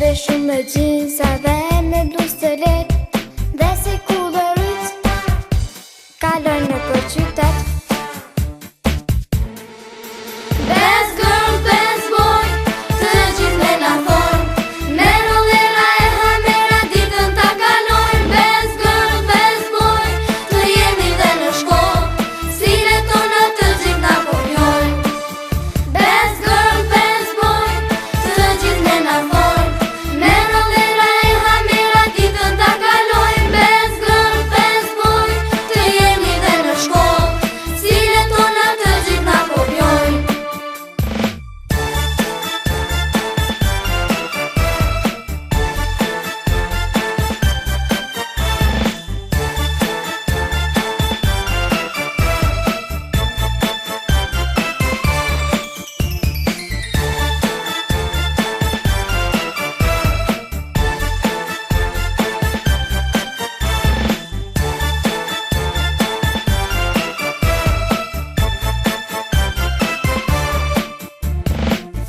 Edhe shumë me gjinsa dhe me bluzë të lehtë, dhe si kullurit kalojnë nëpër qytet. Best girl, best boy, të gjithë me na thonë, me rollera e hamera ditën ta kalojnë. Best girl, best boy, të jemi dhe në shkollë, stilet tona të gjithë na kopjojnë. Best girl, best boy, të gjithë me na thonë, me rollera e hamera ditën ta kalojnë. Best girl, best boy, të jemi dhe në shkollë, stilet tona të gjithë na kopjojnë.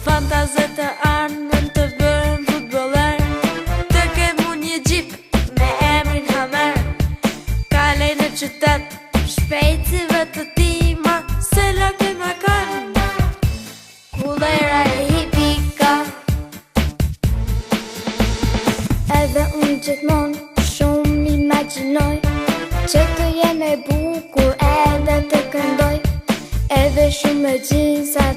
Fantazet e armën të bërën futboler, të kemë një gjip me emrin Hamer. Kalej në qytet, shpejtësive të tima, se lake ma kanë Kullera e hipika, edhe unë gjithmonë shumë imagjinoj që të jem e bukur edhe të këndoj. Edhe shumë me gjinsa